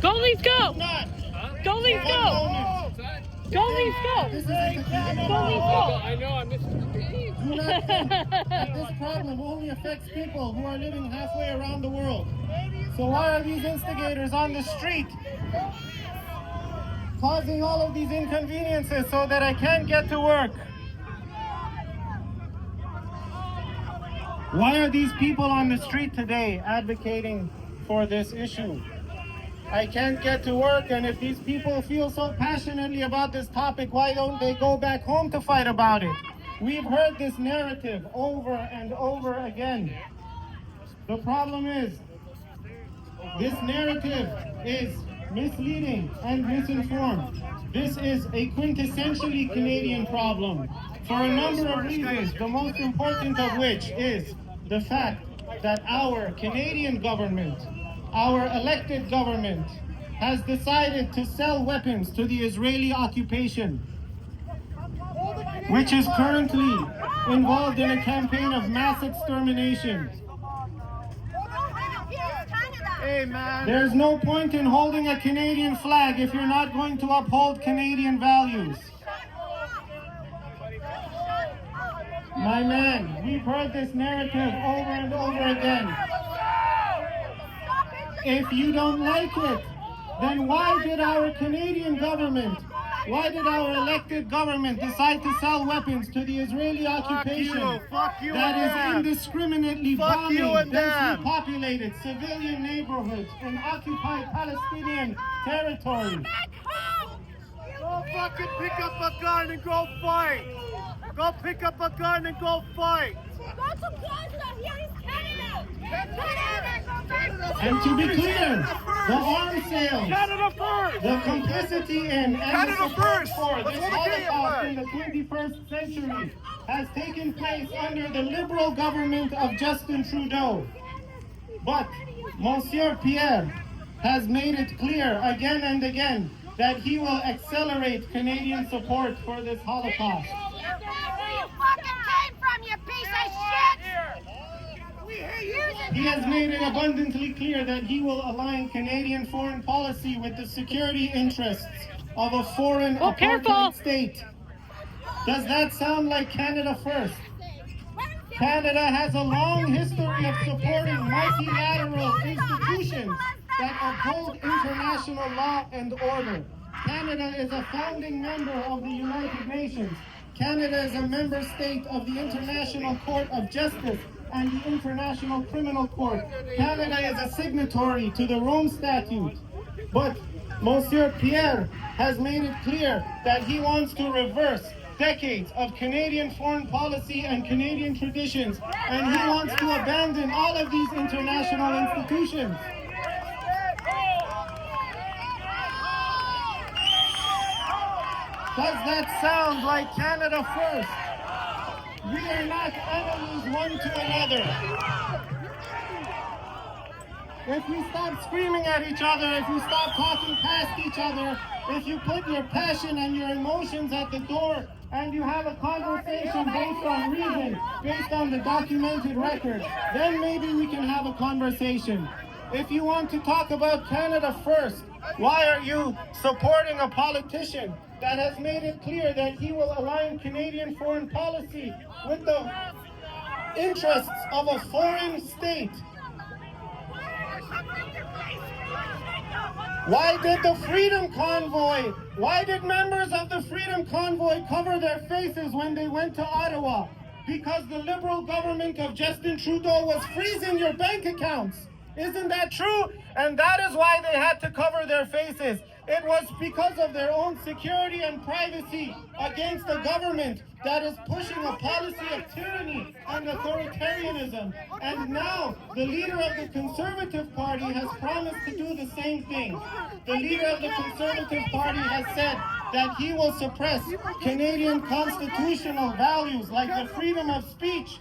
Go, Leafs, go! Go, Leafs, go! Go, Leafs, go! Go, Leafs, go! I know, I missed the game. Do not think that this problem only affects people who are living halfway around the world. So why are these instigators on the street causing all of these inconveniences so that I can't get to work? Why are these people on the street today advocating for this issue? I can't get to work, and if these people feel so passionately about this topic, why don't they go back home to fight about it? We've heard this narrative over and over again. The problem is, this narrative is misleading and misinformed. This is a quintessentially Canadian problem for a number of reasons, the most important of which is the fact that our Canadian government, our elected government, has decided to sell weapons to the Israeli occupation, which is currently involved in a campaign of mass extermination. Hey, man. There's no point in holding a Canadian flag if you're not going to uphold Canadian values. My man, we've heard this narrative over and over again. If you don't like it, then why did our Canadian government, why did our elected government decide to sell weapons to the Israeli occupation that is indiscriminately bombing densely populated civilian neighborhoods in occupied Palestinian territory? Go fucking pick up a gun and go fight! Go pick up a gun and go fight! Go to Canada! Here is Canada! Canada! And to be clear, the arms sales, Canada first! the complicity in and the Canada support first! for That's this what the game Holocaust was. in the 21st century has taken place under the Liberal government of Justin Trudeau. But Monsieur Pierre has made it clear again and again that he will accelerate Canadian support for this Holocaust. Where you fucking came from, you piece of shit! He has made it abundantly clear that he will align Canadian foreign policy with the security interests of a foreign apartheid state. Does that sound like Canada first? Canada has a long history of supporting multilateral institutions that uphold international law and order. Canada is a founding member of the United Nations. Canada is a member state of the International Court of Justice and the International Criminal Court. Canada is a signatory to the Rome Statute. But Monsieur Pierre has made it clear that he wants to reverse decades of Canadian foreign policy and Canadian traditions, and he wants to abandon all of these international institutions. Does that sound like Canada first? We are not enemies one to another. If we stop screaming at each other, if we stop talking past each other, if you put your passion and your emotions at the door and you have a conversation based on reason, based on the documented record, then maybe we can have a conversation. If you want to talk about Canada first, why are you supporting a politician that has made it clear that he will align Canadian foreign policy with the interests of a foreign state? Why did the Freedom Convoy, why did members of the Freedom Convoy cover their faces when they went to Ottawa? Because the Liberal government of Justin Trudeau was freezing your bank accounts. Isn't that true? And that is why they had to cover their faces. It was because of their own security and privacy against a government that is pushing a policy of tyranny and authoritarianism. And now the leader of the Conservative Party has promised to do the same thing. The leader of the Conservative Party has said that he will suppress Canadian constitutional values like the freedom of speech,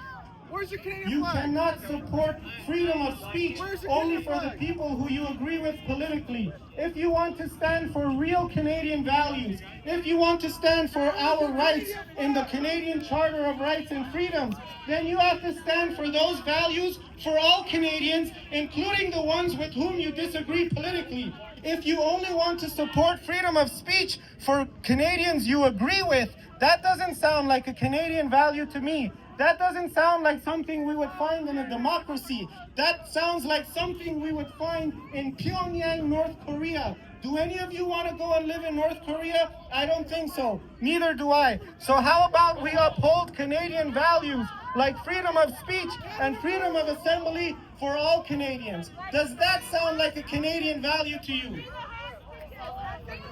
Where's your Canadian You flag? cannot support freedom of speech only for the people who you agree with politically. If you want to stand for real Canadian values, if you want to stand for our rights in the Canadian Charter of Rights and Freedoms, then you have to stand for those values for all Canadians, including the ones with whom you disagree politically. If you only want to support freedom of speech for Canadians you agree with, that doesn't sound like a Canadian value to me. That doesn't sound like something we would find in a democracy. That sounds like something we would find in Pyongyang, North Korea. Do any of you want to go and live in North Korea? I don't think so. Neither do I. So how about we uphold Canadian values like freedom of speech and freedom of assembly for all Canadians? Does that sound like a Canadian value to you?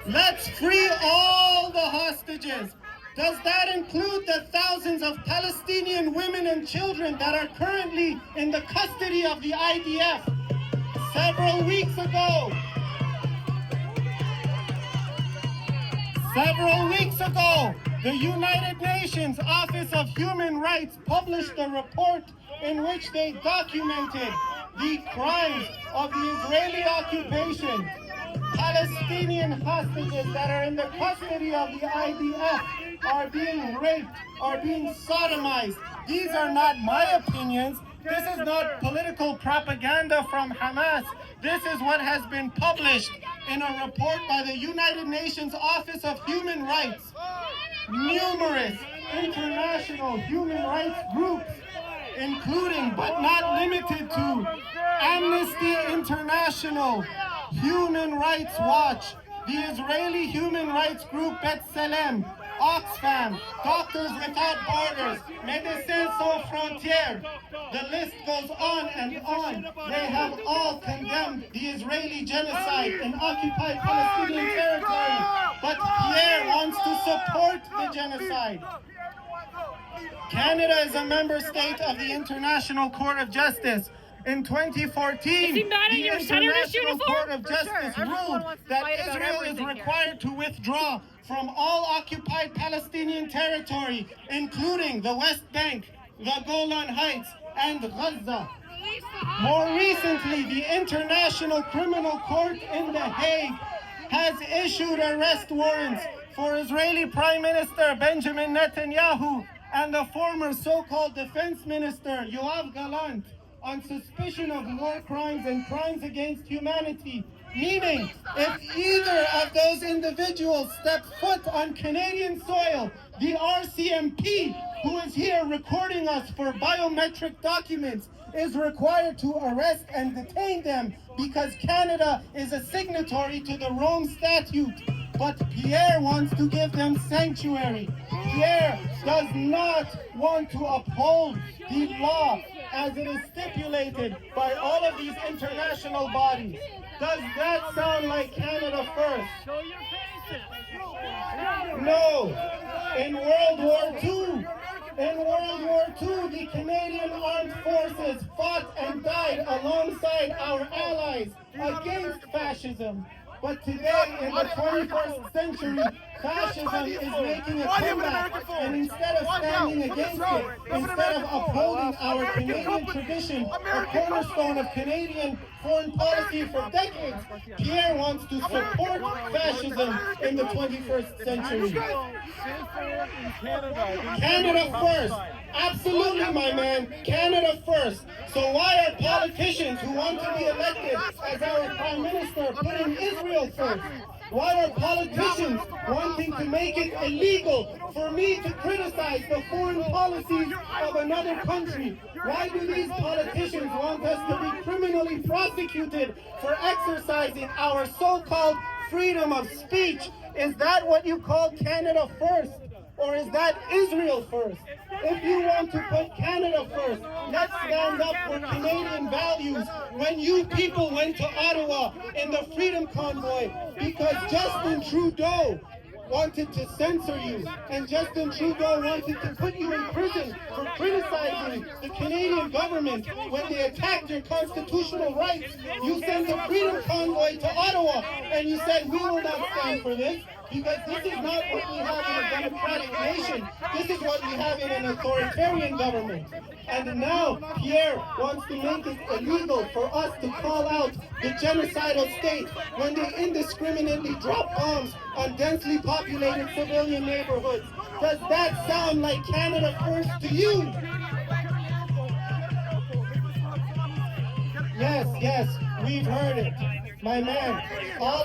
Let's free all the hostages. Does that include the thousands of Palestinian women and children that are currently in the custody of the IDF? Several weeks ago, the United Nations Office of Human Rights published a report in which they documented the crimes of the Israeli occupation. Palestinian hostages that are in the custody of the IDF are being raped, are being sodomized. These are not my opinions. This is not political propaganda from Hamas. This is what has been published in a report by the United Nations Office of Human Rights. Numerous international human rights groups, including but not limited to Amnesty International, Human Rights Watch, the Israeli human rights group B'Tselem, Oxfam, Doctors Without Borders, Médecins Sans Frontières. The list goes on and on. They have all condemned the Israeli genocide in occupied Palestinian territory. But Pierre wants to support the genocide. Canada is a member state of the International Court of Justice. In 2014, Is he mad at the your senator's International uniform? Court of Justice ruled that Israel is required to withdraw from all occupied Palestinian territory, including the West Bank, the Golan Heights, and Gaza. More recently, the International Criminal Court in The Hague has issued arrest warrants for Israeli Prime Minister Benjamin Netanyahu and the former so-called Defense Minister Yoav Gallant on suspicion of war crimes and crimes against humanity. Meaning, if either of those individuals step foot on Canadian soil, the RCMP, who is here recording us for biometric documents, is required to arrest and detain them because Canada is a signatory to the Rome Statute. But Pierre wants to give them sanctuary. Pierre does not want to uphold the law as it is stipulated by all of these international bodies. Does that sound like Canada first? Show your faces. No. In World War II, the Canadian Armed Forces fought and died alongside our allies against fascism. But today, in the 21st century, fascism is making a comeback, and instead of standing against it, instead of upholding our Canadian tradition, a cornerstone of Canadian foreign policy for decades, Pierre wants to support fascism in the 21st century. Canada first. Absolutely, my man. Canada first. So why are politicians who want to be elected as our Prime Minister putting Israel first? Why are politicians wanting to make it illegal for me to criticize the foreign policies of another country? Why do these politicians want us to be criminally prosecuted for exercising our so-called freedom of speech? Is that what you call Canada first? Or is that Israel first? If you want to put Canada first, let's stand up for Canadian values. When you people went to Ottawa in the Freedom Convoy because Justin Trudeau wanted to censor you, and Justin Trudeau wanted to put you in prison for criticizing the Canadian government when they attacked your constitutional rights. You sent a Freedom Convoy to Ottawa, and you said, we will not stand for this. Because this is not what we have in a democratic nation. This is what we have in an authoritarian government. And now Pierre wants to make it illegal for us to call out the genocidal state when they indiscriminately drop bombs on densely populated civilian neighborhoods. Does that sound like Canada First to you? Yes, we've heard it. My man, all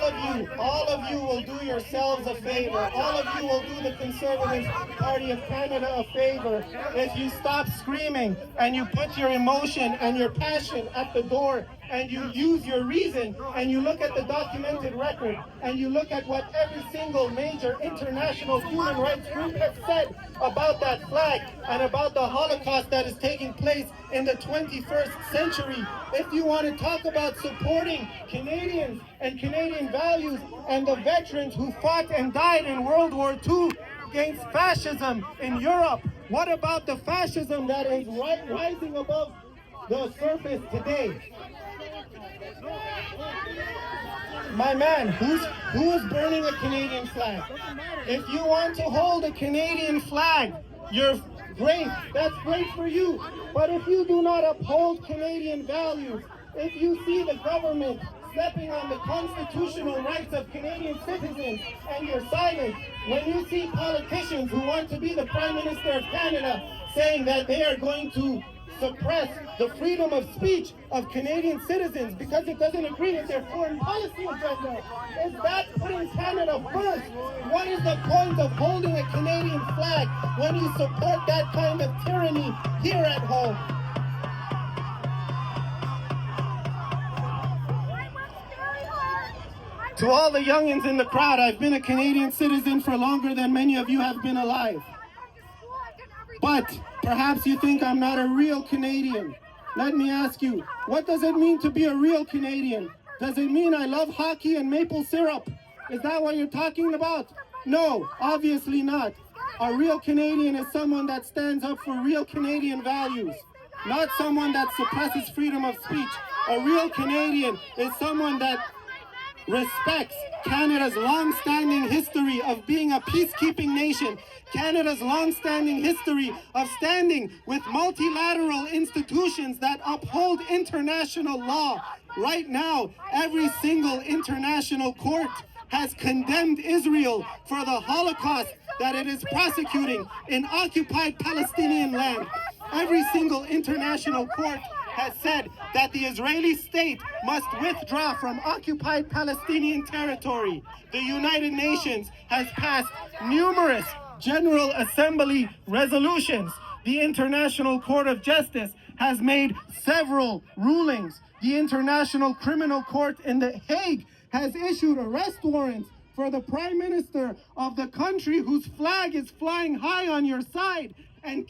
of you will do yourselves a favor. All of you will do the Conservative Party of Canada a favor if you stop screaming and you put your emotion and your passion at the door and you use your reason and you look at the documented record and you look at what every single major international human rights group has said about that flag and about the Holocaust that is taking place in the 21st century. If you want to talk about supporting Canadians and Canadian values and the veterans who fought and died in World War II against fascism in Europe, what about the fascism that is rising above the surface today? My man, who's burning a Canadian flag? If you want to hold a Canadian flag, you're great. That's great for you. But if you do not uphold Canadian values, if you see the government stepping on the constitutional rights of Canadian citizens and you're silent, when you see politicians who want to be the Prime Minister of Canada saying that they are going to suppress the freedom of speech of Canadian citizens because it doesn't agree with their foreign policy agenda, is that putting Canada first? What is the point of holding a Canadian flag when you support that kind of tyranny here at home? To all the youngins in the crowd, I've been a Canadian citizen for longer than many of you have been alive. But perhaps you think I'm not a real Canadian. Let me ask you, what does it mean to be a real Canadian? Does it mean I love hockey and maple syrup? Is that what you're talking about? No, obviously not. A real Canadian is someone that stands up for real Canadian values, not someone that suppresses freedom of speech. A real Canadian is someone that respects Canada's long-standing history of being a peacekeeping nation, Canada's long-standing history of standing with multilateral institutions that uphold international law. Right now, every single international court has condemned Israel for the Holocaust that it is prosecuting in occupied Palestinian land. Every single international court has said that the Israeli state must withdraw from occupied Palestinian territory. The United Nations has passed numerous General Assembly resolutions. The International Court of Justice has made several rulings. The International Criminal Court in The Hague has issued arrest warrants for the Prime Minister of the country whose flag is flying high on your side and